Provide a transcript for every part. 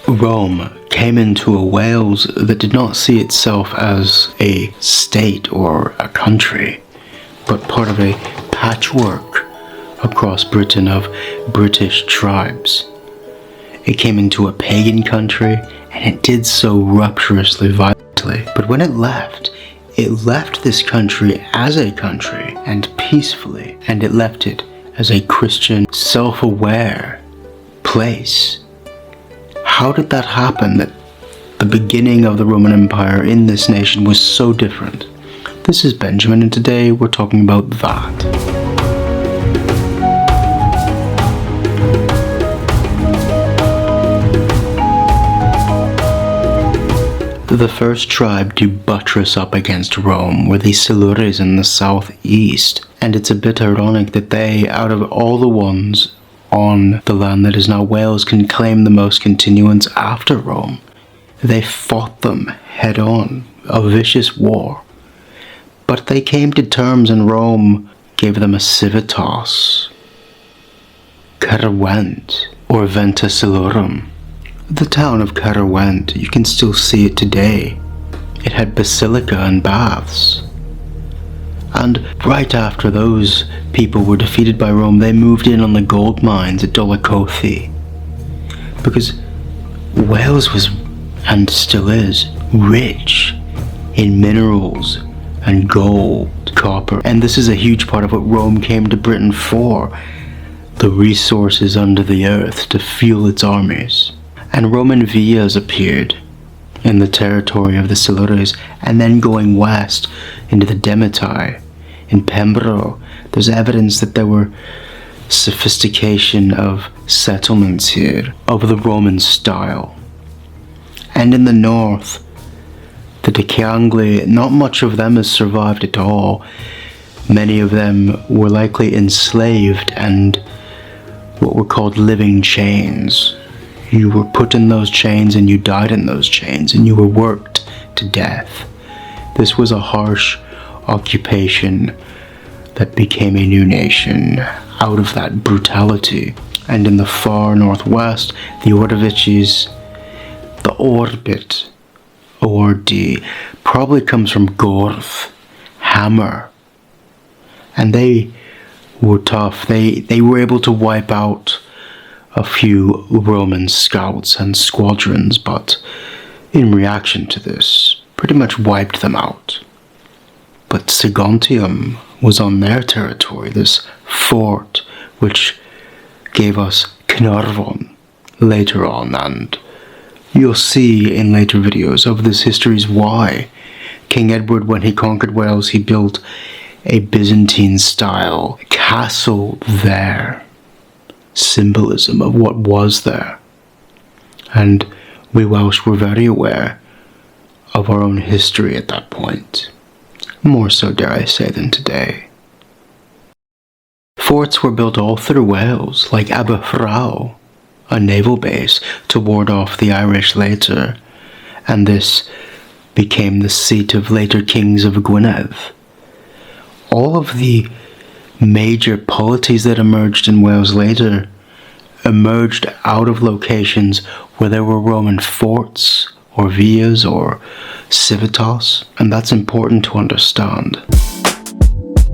Rome came into a Wales that did not see itself as a state or a country, but part of a patchwork across Britain of British tribes. It came into a pagan country, and it did so rapturously violently. But when it left this country as a country, and peacefully, and it left it as a Christian, self-aware place. How did that happen, that the beginning of the Roman Empire in this nation was so different? This is Benjamin, and today we're talking about that. The first tribe to buttress up against Rome were the Silures in the southeast, and it's a bit ironic that they, out of all the ones on the land that is now Wales, can claim the most continuance after Rome. They fought them head on, a vicious war. But they came to terms, and Rome gave them a civitas, Caerwent, or Venta Silorum. The town of Caerwent, you can still see it today. It had basilica and baths. And right after those people were defeated by Rome, they moved in on the gold mines at Dolaucothi. Because Wales was, and still is, rich in minerals and gold, copper. And this is a huge part of what Rome came to Britain for. The resources under the earth to fuel its armies. And Roman villas appeared in the territory of the Silures, and then going west into the Demetae, in Pembro, there's evidence that there were sophistication of settlements here, of the Roman style. And in the north, the Decyangli, not much of them has survived at all. Many of them were likely enslaved and what were called living chains. You were put in those chains and you died in those chains and you were worked to death. This was a harsh occupation that became a new nation out of that brutality. And in the far northwest, the Ordovices, the Orbit, Ordi, probably comes from Gorth, hammer. And they were tough. They were able to wipe out a few Roman scouts and squadrons, but in reaction to this, pretty much wiped them out. But Saguntium was on their territory, this fort which gave us Caernarfon later on, and you'll see in later videos of this histories why King Edward, when he conquered Wales, he built a Byzantine-style castle there. Symbolism of what was there. And we Welsh were very aware of our own history at that point. More so, dare I say, than today. Forts were built all through Wales, like Aberfraw, a naval base to ward off the Irish later, and this became the seat of later kings of Gwynedd. All of the major polities that emerged in Wales later emerged out of locations where there were Roman forts or villas or civitas, and that's important to understand.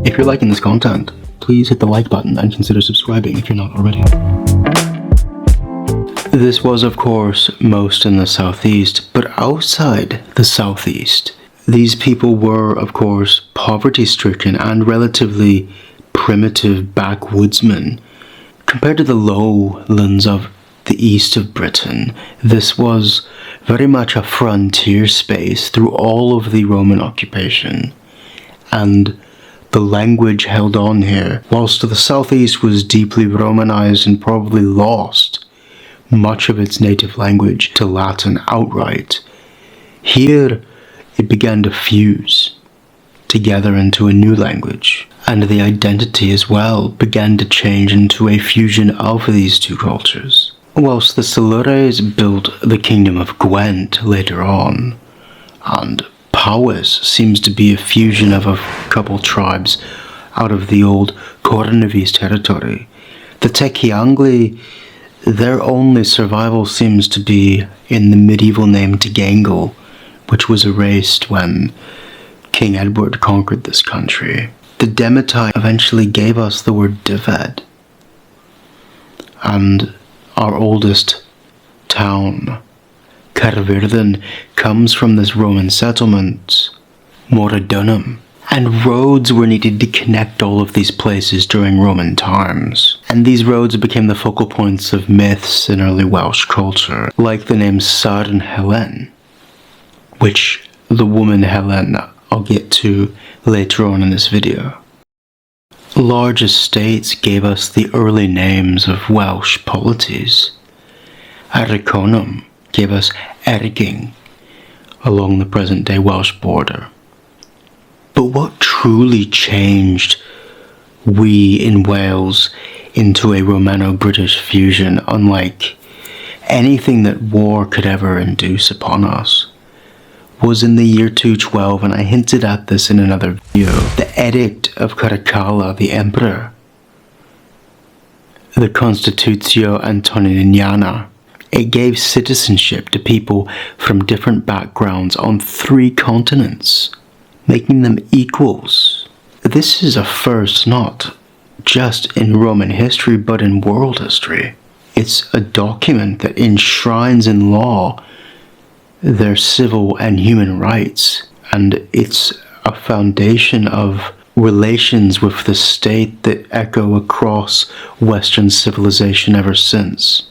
If you're liking this content, please hit the like button and consider subscribing if you're not already. This was, of course, most in the southeast, but outside the southeast, these people were, of course, poverty-stricken and relatively primitive backwoodsmen. Compared to the lowlands of the east of Britain, this was very much a frontier space through all of the Roman occupation, and the language held on here, whilst the southeast was deeply Romanized and probably lost much of its native language to Latin outright. Here it began to fuse together into a new language, and the identity as well began to change into a fusion of these two cultures. Whilst the Silures built the kingdom of Gwent later on, and Powys seems to be a fusion of a couple tribes out of the old Cornevese territory, the Decyangli their only survival seems to be in the medieval name Tegangle, which was erased when King Edward conquered this country. The Demetai eventually gave us the word Dyfed, and our oldest town, Caerfyrddin, comes from this Roman settlement, Moradunum. And roads were needed to connect all of these places during Roman times. And these roads became the focal points of myths in early Welsh culture, like the name Saren Helen, which the woman Helen I'll get to later on in this video. Large estates gave us the early names of Welsh polities. Ariconum gave us Erging along the present-day Welsh border. But what truly changed we in Wales into a Romano-British fusion, unlike anything that war could ever induce upon us, was in the year 212, and I hinted at this in another video, the Edict of Caracalla, the Emperor, the Constitutio Antoniniana. It gave citizenship to people from different backgrounds on 3 continents, making them equals. This is a first not just in Roman history, but in world history. It's a document that enshrines in law their civil and human rights, and it's a foundation of relations with the state that echo across Western civilization ever since.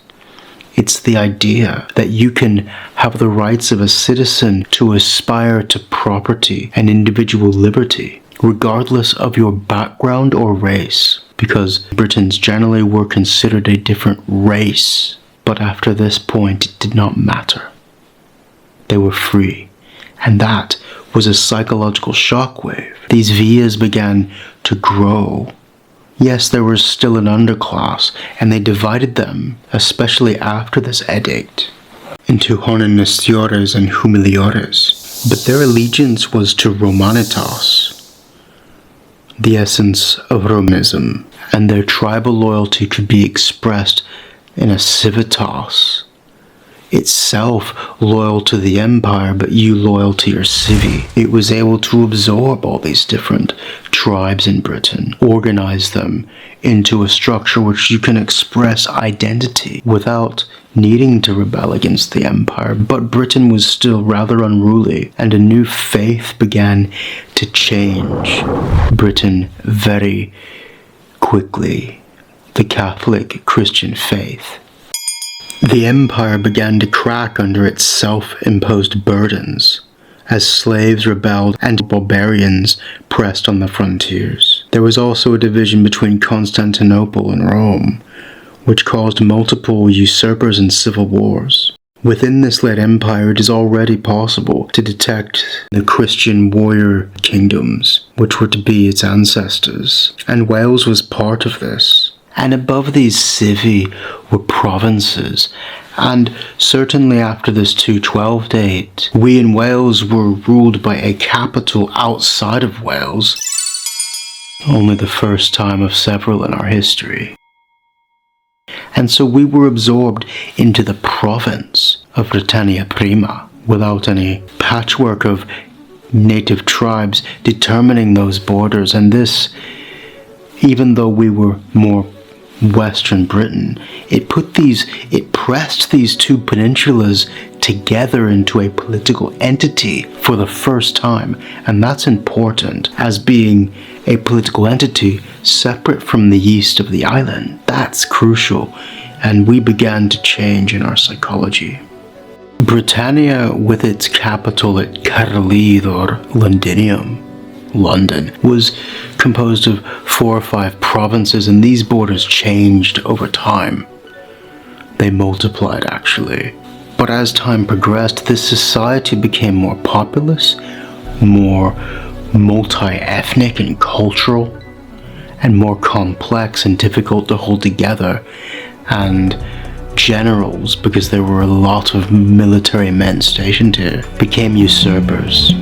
It's the idea that you can have the rights of a citizen to aspire to property and individual liberty, regardless of your background or race, because Britons generally were considered a different race, but after this point it did not matter. They were free, and that was a psychological shockwave. These villas began to grow. Yes, there was still an underclass, and they divided them, especially after this edict, into honenestiores and humiliores. But their allegiance was to Romanitas, the essence of Romanism, and their tribal loyalty could be expressed in a civitas, itself loyal to the empire, but you loyal to your civi. It was able to absorb all these different tribes in Britain, organize them into a structure which you can express identity without needing to rebel against the empire. But Britain was still rather unruly, and a new faith began to change Britain very quickly, the Catholic Christian faith. The empire began to crack under its self-imposed burdens as slaves rebelled and barbarians pressed on the frontiers. There was also a division between Constantinople and Rome, which caused multiple usurpers and civil wars. Within this late empire, it is already possible to detect the Christian warrior kingdoms, which were to be its ancestors, and Wales was part of this. And above these civi were provinces, and certainly after this 212 date, we in Wales were ruled by a capital outside of Wales, only the first time of several in our history. And so we were absorbed into the province of Britannia Prima, without any patchwork of native tribes determining those borders, and this, even though we were more Western Britain, it pressed these 2 peninsulas together into a political entity for the first time, and that's important, as being a political entity separate from the east of the island. That's crucial, and we began to change in our psychology. Britannia, with its capital at Caerleith or Londinium, London, was composed of 4 or 5 provinces, and these borders changed over time. They multiplied, actually. But as time progressed, this society became more populous, more multi-ethnic and cultural, and more complex and difficult to hold together. And generals, because there were a lot of military men stationed here, became usurpers.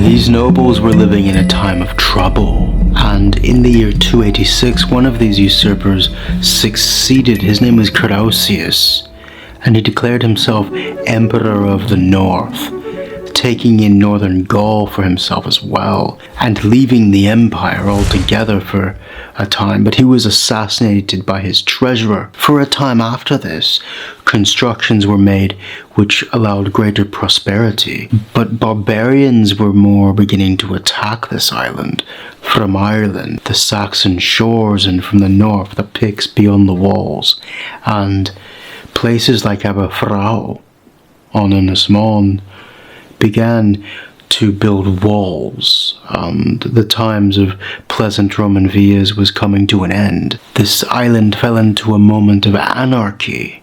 These nobles were living in a time of trouble, and in the year 286, one of these usurpers succeeded. His name was Carausius, and he declared himself Emperor of the North, taking in northern Gaul for himself as well, and leaving the empire altogether for a time. But he was assassinated by his treasurer. For a time after this, constructions were made which allowed greater prosperity, but barbarians were more beginning to attack this island from Ireland, the Saxon shores, and from the north, the Picts beyond the walls, and places like Aberfrau on Ynys began to build walls. The times of pleasant Roman vias was coming to an end. This island fell into a moment of anarchy,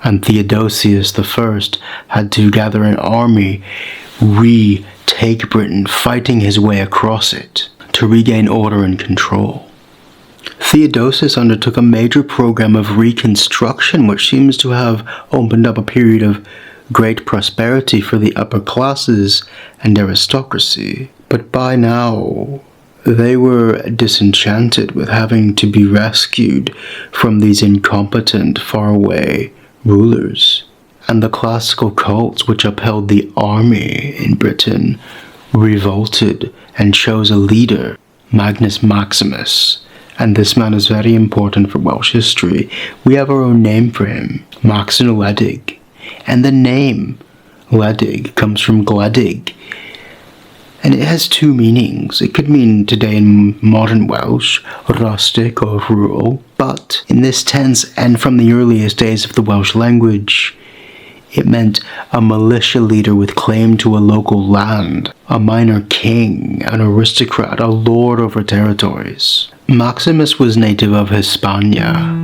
and Theodosius I had to gather an army, retake Britain, fighting his way across it to regain order and control. Theodosius undertook a major program of reconstruction, which seems to have opened up a period of great prosperity for the upper classes and aristocracy. But by now, they were disenchanted with having to be rescued from these incompetent, faraway rulers. And the classical cults which upheld the army in Britain revolted and chose a leader, Maximus. And this man is very important for Welsh history. We have our own name for him, Maximus. And the name Wledig comes from gledig, and it has two meanings. It could mean today in modern Welsh, rustic or rural, but in this tense and from the earliest days of the Welsh language, it meant a militia leader with claim to a local land, a minor king, an aristocrat, a lord over territories. Maximus was native of Hispania.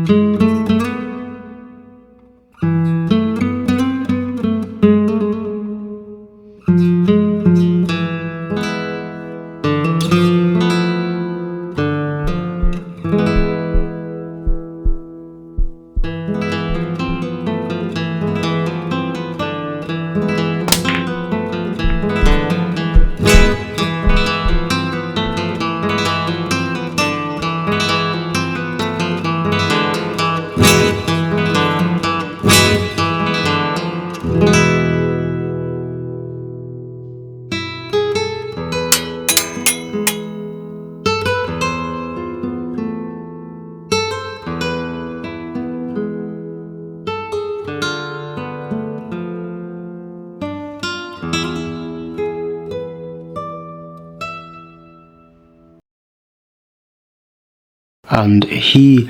And he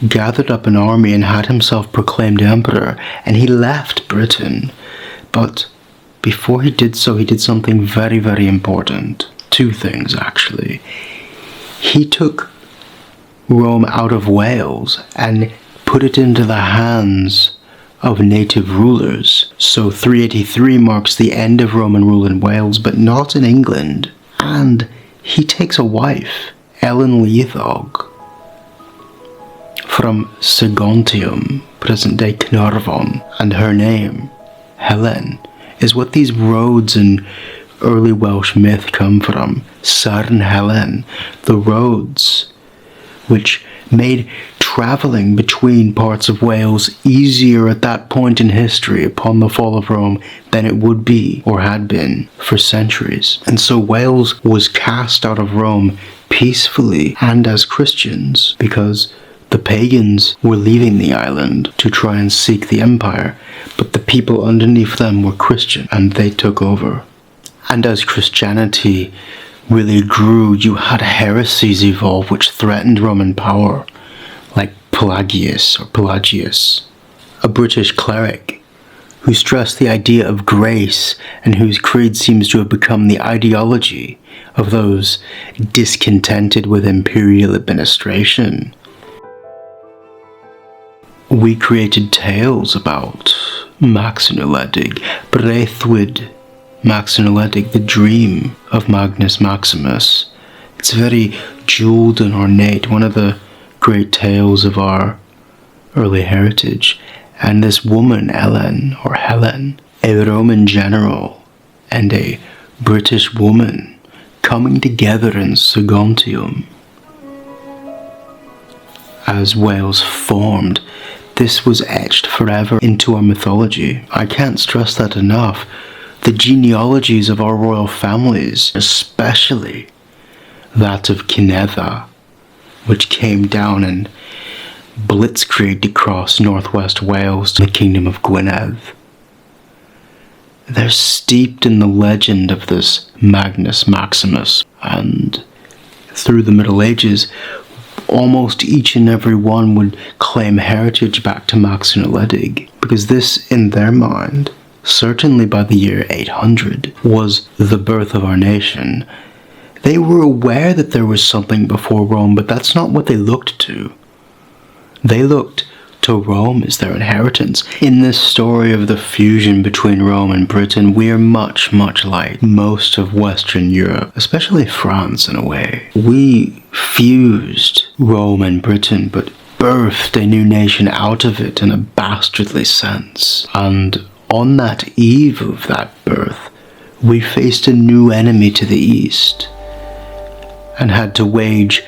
gathered up an army and had himself proclaimed emperor, and he left Britain. But before he did so, he did something very, very important. Two things, actually. He took Rome out of Wales and put it into the hands of native rulers. So 383 marks the end of Roman rule in Wales, but not in England. And he takes a wife, Ellen Leithog, from Sagontium, present-day Caernarfon, and her name, Helen, is what these roads in early Welsh myth come from. Sarn Helen, the roads which made travelling between parts of Wales easier at that point in history upon the fall of Rome than it would be, or had been, for centuries. And so Wales was cast out of Rome peacefully and as Christians, because the pagans were leaving the island to try and seek the empire, but the people underneath them were Christian, and they took over. And as Christianity really grew, you had heresies evolve which threatened Roman power, like Pelagius, a British cleric who stressed the idea of grace and whose creed seems to have become the ideology of those discontented with imperial administration. We created tales about Maximus, Braithwyd Maximus, the dream of Maximus. It's very jeweled and ornate, one of the great tales of our early heritage. And this woman, Ellen, or Helen, a Roman general and a British woman coming together in Saguntium. As Wales formed, this was etched forever into our mythology. I can't stress that enough. The genealogies of our royal families, especially that of Cinedda, which came down and blitzkrieged across northwest Wales to the Kingdom of Gwynedd. They're steeped in the legend of this Maximus, and through the Middle Ages, almost each and every one would claim heritage back to Max and Eledig, because this, in their mind, certainly by the year 800, was the birth of our nation. They were aware that there was something before Rome, but that's not what they looked to. They looked to Rome as their inheritance. In this story of the fusion between Rome and Britain, we are much, much like most of Western Europe, especially France in a way. We fused Rome and Britain, but birthed a new nation out of it in a bastardly sense. And on that eve of that birth, we faced a new enemy to the east, and had to wage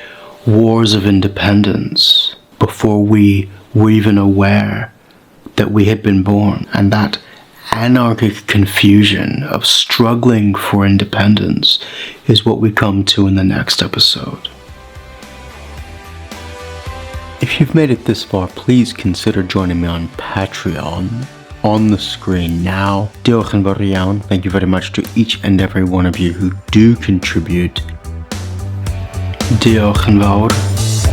wars of independence before we were even aware that we had been born. And that anarchic confusion of struggling for independence is what we come to in the next episode. If you've made it this far, please consider joining me on Patreon. On the screen now. Diolch yn fawr iawn. Thank you very much to each and every one of you who do contribute. Diolch yn fawr.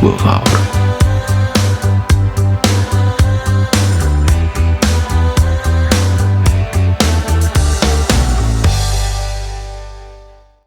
Hwyl fawr.